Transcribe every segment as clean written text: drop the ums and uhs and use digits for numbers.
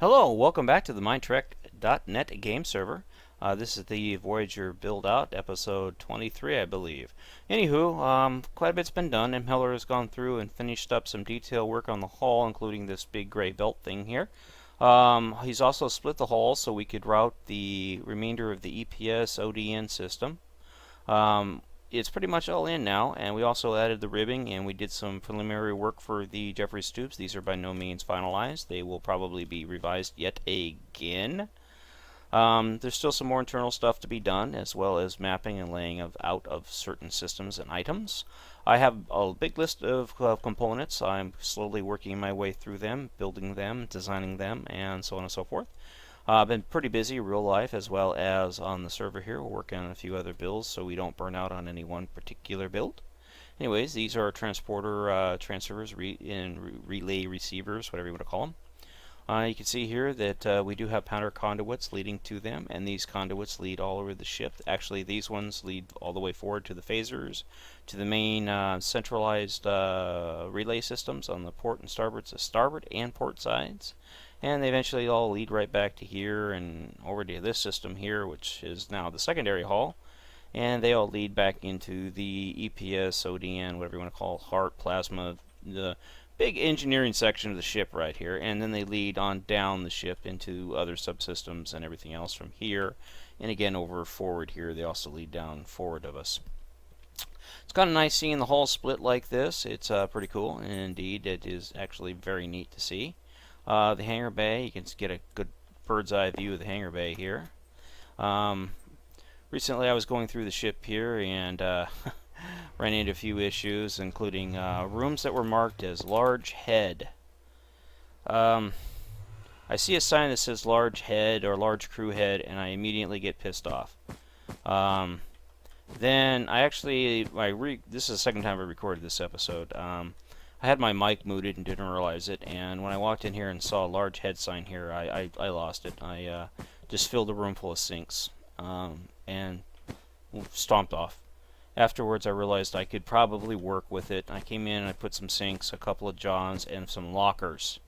Hello, welcome back to the MindTrek.net game server. This is the Voyager Build Out, episode 23, I believe. Anywho, quite a bit's been done, and Miller has gone through and finished up some detail work on the hull, including this big gray belt thing here. He's also split the hull so we could route the remainder of the EPS ODN system. It's pretty much all in now, and we also added the ribbing, and we did some preliminary work for the Jeffries tubes. These are by no means finalized. They will probably be revised yet again. There's still some more internal stuff to be done, as well as mapping and laying out of certain systems and items. I have a big list of components. I'm slowly working my way through them, building them, designing them, and so on and so forth. I've been pretty busy real life as well as on the server here. We're working on a few other builds so we don't burn out on any one particular build. Anyways, these are transporter transceivers and relay receivers, whatever you want to call them. You can see here that we do have powder conduits leading to them, and these conduits lead all over the ship. Actually, these ones lead all the way forward to the phasers, to the main centralized relay systems on the port and starboard and port sides. And they eventually all lead right back to here and over to this system here, which is now the secondary hull. And they all lead back into the EPS, ODN, whatever you want to call it, heart, plasma, the big engineering section of the ship right here. And then they lead on down the ship into other subsystems and everything else from here. And again, over forward here, they also lead down forward of us. It's kind of nice seeing the hull split like this. It's pretty cool, and indeed, it is actually very neat to see. The hangar bay, you can get a good bird's eye view of the hangar bay here. Recently I was going through the ship here and ran into a few issues, including rooms that were marked as large head. I see a sign that says large head or large crew head, and I immediately get pissed off. Then I actually, this is the second time I recorded this episode. I had my mic muted and didn't realize it, and when I walked in here and saw a large head sign here, I lost it. I just filled the room full of sinks and stomped off. Afterwards, I realized I could probably work with it. I came in and I put some sinks, a couple of johns, and some lockers.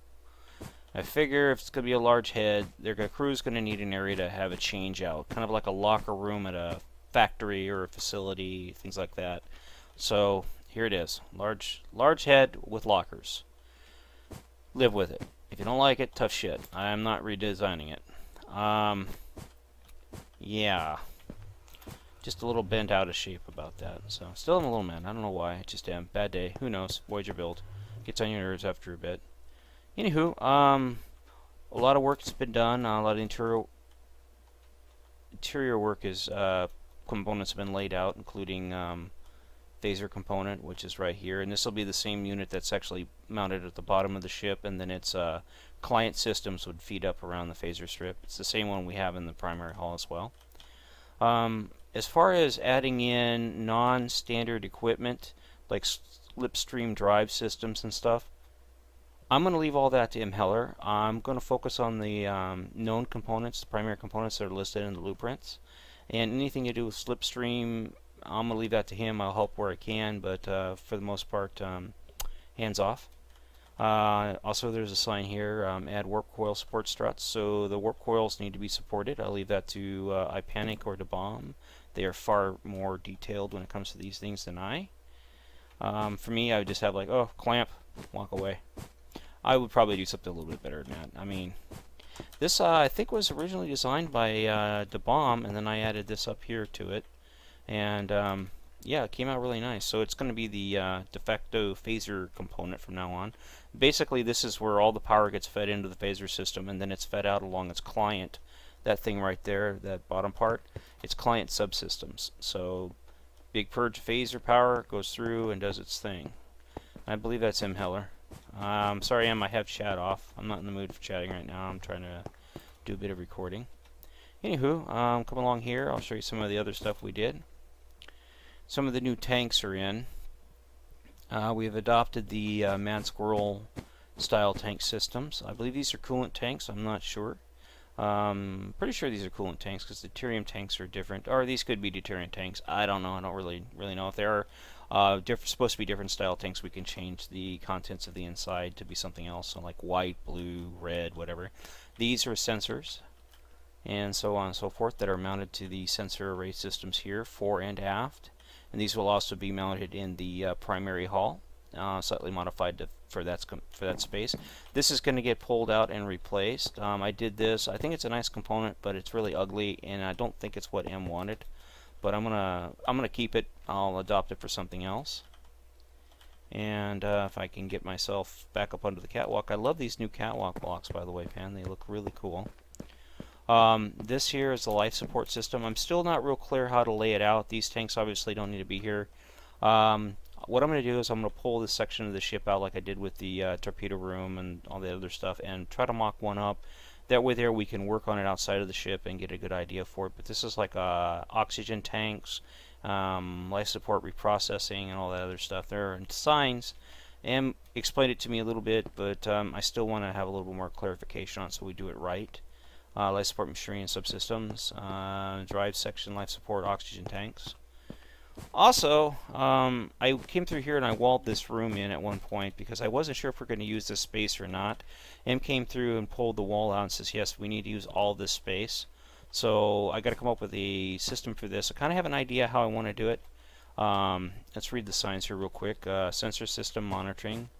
I figure if it's going to be a large head, their crew's going to need an area to have a change out, kind of like a locker room at a factory or a facility, things like that. So here it is, large head with lockers. Live with it. If you don't like it, tough shit. I'm not redesigning it. Yeah, just a little bent out of shape about that. So still I'm a little mad. I don't know why. I just am. Bad day. Who knows? Voyager Build gets on your nerves after a bit. Anywho, a lot of work has been done. A lot of interior work is components have been laid out, including phaser component, which is right here, and this will be the same unit that's actually mounted at the bottom of the ship, and then its client systems would feed up around the phaser strip. It's the same one we have in the primary hull as well. As far as adding in non-standard equipment like slipstream drive systems and stuff, I'm going to leave all that to M. Heller. I'm going to focus on the known components, the primary components that are listed in the blueprints, and anything to do with slipstream, I'm going to leave that to him. I'll help where I can, but for the most part, hands off. Also, there's a sign here, add warp coil support struts. So the warp coils need to be supported. I'll leave that to iPanic or to Bomb. They are far more detailed when it comes to these things than I. For me, I would just have like, oh, clamp, walk away. I would probably do something a little bit better than that. I mean, this I think was originally designed by Bomb, and then I added this up here to it. And yeah, it came out really nice. So it's going to be the de facto phaser component from now on. Basically, this is where all the power gets fed into the phaser system, and then it's fed out along its client. That thing right there, that bottom part, it's client subsystems. So big purge phaser power goes through and does its thing. I believe that's M. Heller. Sorry, Em, I have chat off. I'm not in the mood for chatting right now. I'm trying to do a bit of recording. Anywho, come along here. I'll show you some of the other stuff we did. Some of the new tanks are in. We've adopted the man squirrel style tank systems. I believe these are coolant tanks. I'm not sure. Pretty sure these are coolant tanks because the deuterium tanks are different, or these could be deuterium tanks. I don't know. I don't really know if they are supposed to be different style tanks. We can change the contents of the inside to be something else, so like white, blue, red, whatever. These are sensors, and so on and so forth, that are mounted to the sensor array systems here, fore and aft. And these will also be mounted in the primary hull, slightly modified for that space. This is going to get pulled out and replaced. I did this. I think it's a nice component, but it's really ugly, and I don't think it's what M wanted. But I'm gonna keep it. I'll adopt it for something else. And if I can get myself back up onto the catwalk, I love these new catwalk blocks, by the way, Pan. They look really cool. This here is the life support system. I'm still not real clear how to lay it out. These tanks obviously don't need to be here. What I'm going to do is I'm going to pull this section of the ship out like I did with the torpedo room and all the other stuff, and try to mock one up. That way there we can work on it outside of the ship and get a good idea for it. But this is like oxygen tanks, life support reprocessing, and all that other stuff. There are signs. And explained it to me a little bit, but I still want to have a little bit more clarification on it so we do it right. Life support machinery and subsystems, drive section, life support, oxygen tanks. Also, I came through here and I walled this room in at one point because I wasn't sure if we're going to use this space or not. M came through and pulled the wall out and says, yes, we need to use all this space. So I got to come up with a system for this. I kind of have an idea how I want to do it. Let's read the signs here real quick. Sensor system monitoring,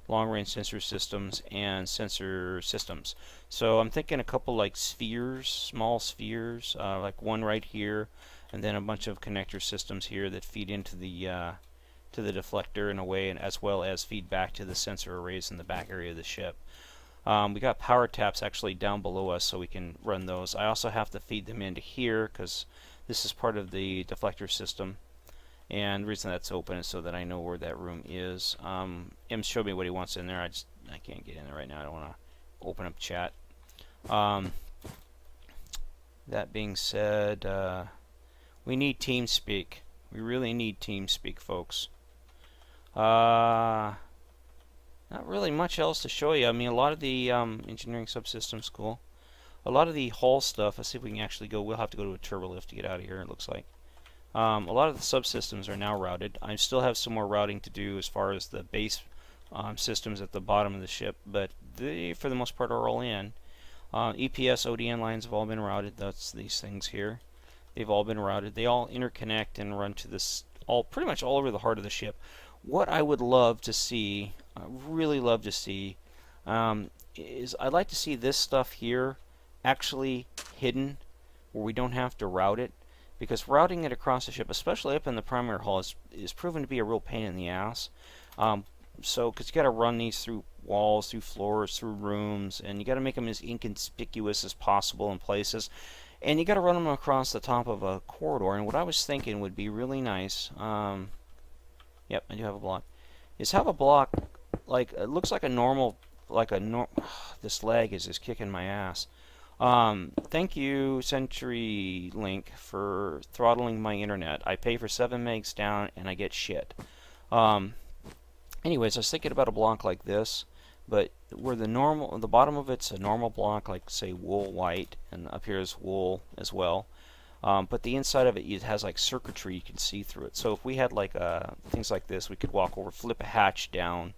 long-range sensor systems, and sensor systems. So I'm thinking a couple like spheres, small spheres, like one right here, and then a bunch of connector systems here that feed into the deflector in a way, and as well as feed back to the sensor arrays in the back area of the ship. We got power taps actually down below us, so we can run those. I also have to feed them into here because this is part of the deflector system. And the reason that's open is so that I know where that room is. M showed me what he wants in there. I can't get in there right now. I don't want to open up chat. That being said, we need TeamSpeak. We really need TeamSpeak, folks. Not really much else to show you. I mean, a lot of the engineering subsystems, cool. A lot of the hull stuff, let's see if we can actually go. We'll have to go to a turbolift to get out of here, it looks like. A lot of the subsystems are now routed. I still have some more routing to do as far as the base systems at the bottom of the ship, but they, for the most part, are all in. EPS, ODN lines have all been routed. That's these things here. They've all been routed. They all interconnect and run to this, pretty much all over the heart of the ship. What I would love to see, I really love to see, is I'd like to see this stuff here actually hidden, where we don't have to route it. Because routing it across the ship, especially up in the primary hull, is proven to be a real pain in the ass. So, because you got to run these through walls, through floors, through rooms, and you got to make them as inconspicuous as possible in places. And you got to run them across the top of a corridor. And what I was thinking would be really nice, yep, I do have a block, is have a block, like, it looks like a normal, this lag is just kicking my ass. Thank you, CenturyLink, for throttling my internet. I pay for 7 megs down and I get shit. Anyways, I was thinking about a block like this, but where the bottom of it's a normal block, like say wool white, and up here is wool as well. But the inside of it has like circuitry, you can see through it. So if we had like things like this, we could walk over, flip a hatch down,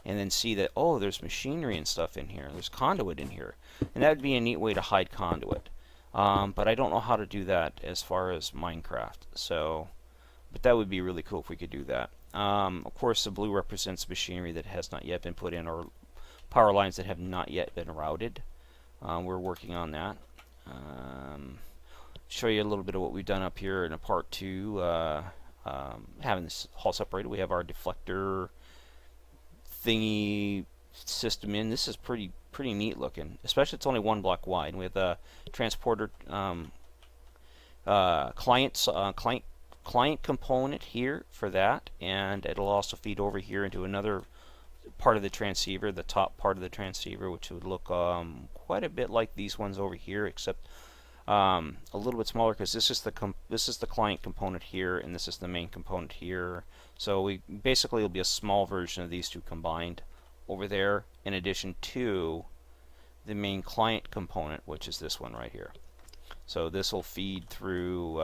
and then see that, oh, there's machinery and stuff in here. There's conduit in here. And that would be a neat way to hide conduit. But I don't know how to do that as far as Minecraft. So, but that would be really cool if we could do that. Of course, the blue represents machinery that has not yet been put in, or power lines that have not yet been routed. We're working on that. Show you a little bit of what we've done up here in a part 2. Having this hull separated, we have our deflector thingy system in. This is pretty neat looking, especially it's only 1 block wide with a transporter client component here for that, and it'll also feed over here into another part of the transceiver, the top part of the transceiver, which would look quite a bit like these ones over here, except a little bit smaller, because this is the client component here, and this is the main component here. So we basically will be a small version of these two combined over there, in addition to the main client component, which is this one right here. So this will feed through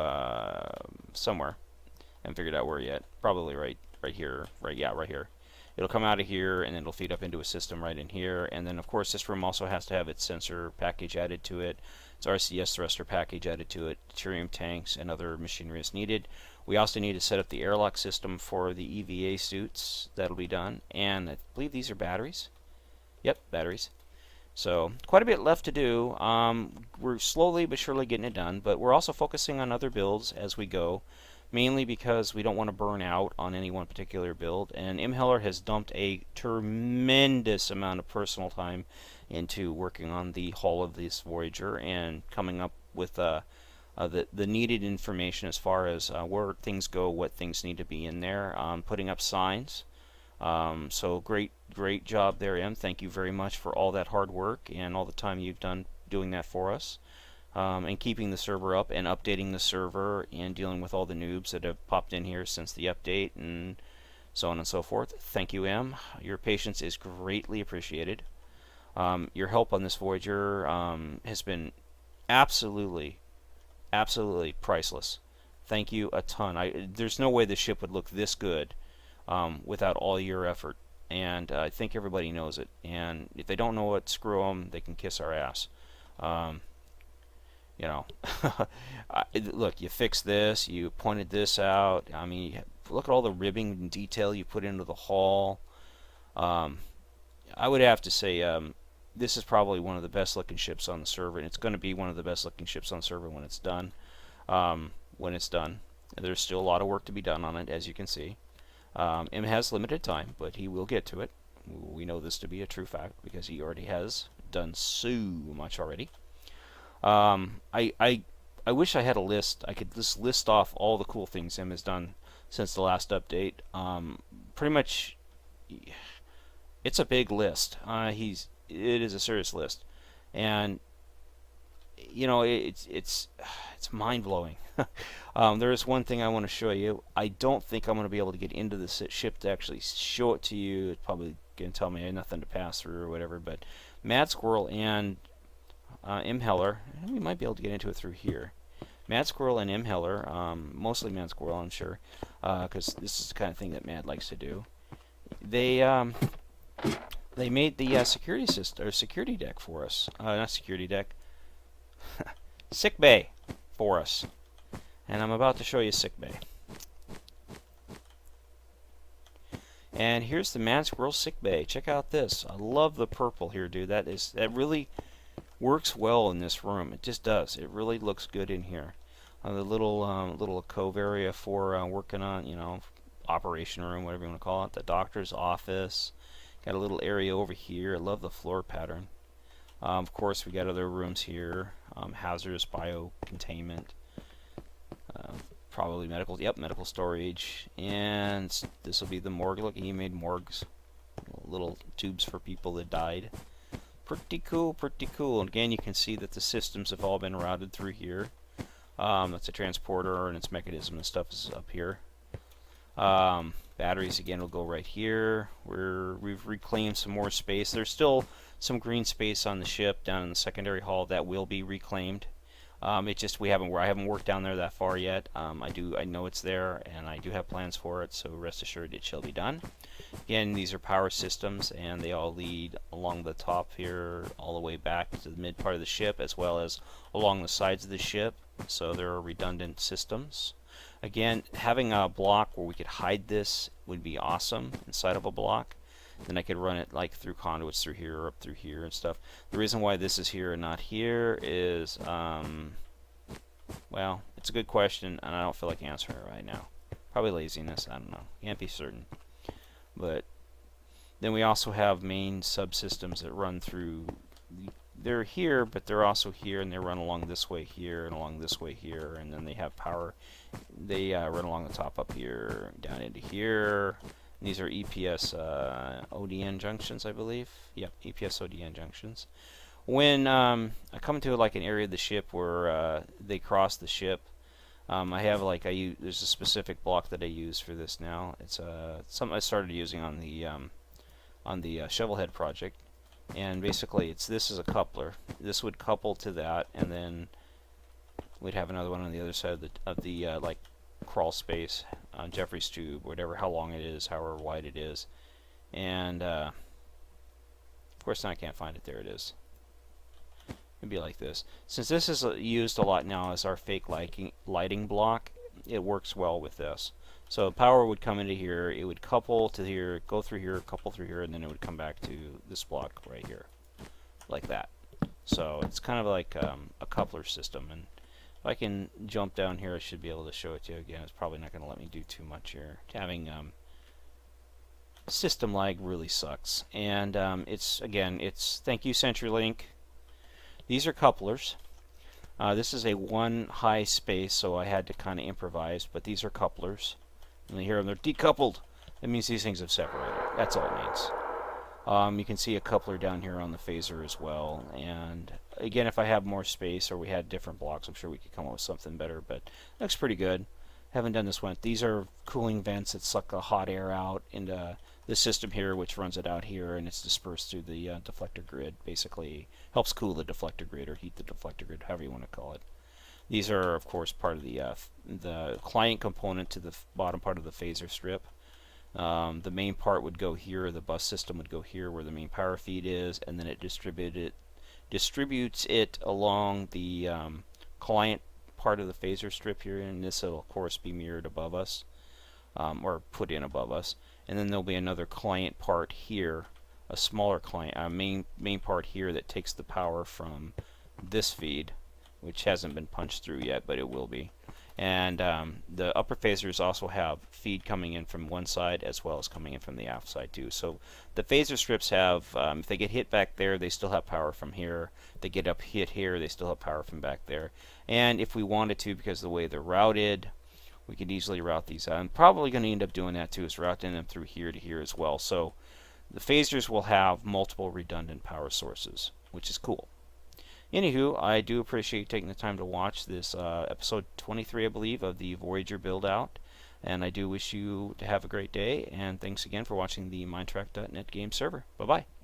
somewhere. I haven't figured out where yet. Probably right here. Right here. It'll come out of here, and then it'll feed up into a system right in here. And then, of course, this room also has to have its sensor package added to it, its RCS thruster package added to it, deuterium tanks, and other machinery is needed. We also need to set up the airlock system for the EVA suits. That'll be done. And I believe these are batteries. Yep, batteries. So quite a bit left to do. We're slowly but surely getting it done, but we're also focusing on other builds as we go, mainly because we don't want to burn out on any one particular build. And Imheller has dumped a tremendous amount of personal time into working on the hull of this Voyager and coming up with the needed information as far as where things go, what things need to be in there, putting up signs. So great job there, Em. Thank you very much for all that hard work and all the time you've done doing that for us. And keeping the server up and updating the server and dealing with all the noobs that have popped in here since the update and so on and so forth. Thank you, Em. Your patience is greatly appreciated. Your help on this Voyager has been absolutely priceless. Thank you a ton. There's no way the ship would look this good without all your effort, and I think everybody knows it. And if they don't know it, screw them. They can kiss our ass. You know, look, you fixed this, you pointed this out. I mean, look at all the ribbing and detail you put into the hull. I would have to say this is probably one of the best looking ships on the server, and it's going to be one of the best looking ships on the server when it's done. There's still a lot of work to be done on it, as you can see. Em has limited time, but he will get to it. We know this to be a true fact because he already has done so much already. I wish I had a list. I could just list off all the cool things Em has done since the last update. Pretty much, it's a big list. It is a serious list, and you know it's mind blowing. There is one thing I want to show you. I don't think I'm going to be able to get into the ship to actually show it to you. It's probably going to tell me I have nothing to pass through or whatever. But Mad Squirrel and Imheller, we might be able to get into it through here. Mad Squirrel and Imheller, mostly Mad Squirrel, I'm sure, because this is the kind of thing that Mad likes to do. They made the security deck for us. Not security deck. Sick bay for us. And I'm about to show you sick bay. And here's the Mad Squirrel sick bay. Check out this. I love the purple here, dude. That really works well in this room. It just does. It really looks good in here. The little cove area for working on, you know, operation room, whatever you want to call it. The doctor's office. Got a little area over here. I love the floor pattern. Of course, we got other rooms here. Hazardous bio containment. Probably medical. Yep, medical storage. And this will be the morgue. Look, he made morgues. Little tubes for people that died. Pretty cool, pretty cool. And again, you can see that the systems have all been routed through here. That's a transporter, and its mechanism and stuff is up here. Batteries, again, will go right here. We've reclaimed some more space. There's still some green space on the ship down in the secondary hull that will be reclaimed. It just I haven't worked down there that far yet. I know it's there, and I do have plans for it, so rest assured it shall be done. Again, these are power systems, and they all lead along the top here all the way back to the mid part of the ship, as well as along the sides of the ship, so there are redundant systems. Again, having a block where we could hide this would be awesome inside of a block. Then I could run it like through conduits through here or up through here and stuff. The reason why this is here and not here is, well, it's a good question, and I don't feel like answering it right now. Probably laziness, I don't know. Can't be certain. But then we also have main subsystems that run through. They're here, but they're also here, and they run along this way here and along this way here, and then they have power. They run along the top up here, down into here. And these are EPS ODN junctions, I believe. Yep, EPS ODN junctions. When I come to like an area of the ship where they cross the ship, I have like there's a specific block that I use for this now. It's something I started using on the Shovelhead project. And basically, this is a coupler. This would couple to that, and then we'd have another one on the other side of the like crawl space, Jeffrey's tube, whatever, how long it is, however wide it is. And of course now I can't find it. There it is. It'd be like this. Since this is used a lot now as our fake lighting block, it works well with this. So power would come into here, it would couple to here, go through here, couple through here, and then it would come back to this block right here, like that. So it's kind of like a coupler system. And if I can jump down here, I should be able to show it to you again. It's probably not going to let me do too much here. Having system lag really sucks. And it's thank you CenturyLink. These are couplers. This is a one high space, so I had to kind of improvise, but these are couplers. And you hear them, they're decoupled. That means these things have separated. That's all it means. You can see a coupler down here on the phaser as well. And again, if I have more space or we had different blocks, I'm sure we could come up with something better, but it looks pretty good. Haven't done this one. These are cooling vents that suck the hot air out into the system here, which runs it out here, and it's dispersed through the deflector grid. Basically helps cool the deflector grid or heat the deflector grid, however you want to call it. These are, of course, part of the client component to the bottom part of the phaser strip. The main part would go here, the bus system would go here where the main power feed is, and then it distributes it along the client part of the phaser strip here, and this will of course be mirrored above us, or put in above us. And then there'll be another client part here, a smaller client, main part here that takes the power from this feed, which hasn't been punched through yet, but it will be. And the upper phasers also have feed coming in from one side as well as coming in from the aft side too. So the phaser strips have, if they get hit back there, they still have power from here. If they get hit here, they still have power from back there. And if we wanted to, because of the way they're routed, we could easily route these out. I'm probably going to end up doing that too, is routing them through here to here as well. So the phasers will have multiple redundant power sources, which is cool. Anywho, I do appreciate you taking the time to watch this episode 23, I believe, of the Voyager Build Out. And I do wish you to have a great day. And thanks again for watching the Mindtrack.net game server. Bye-bye.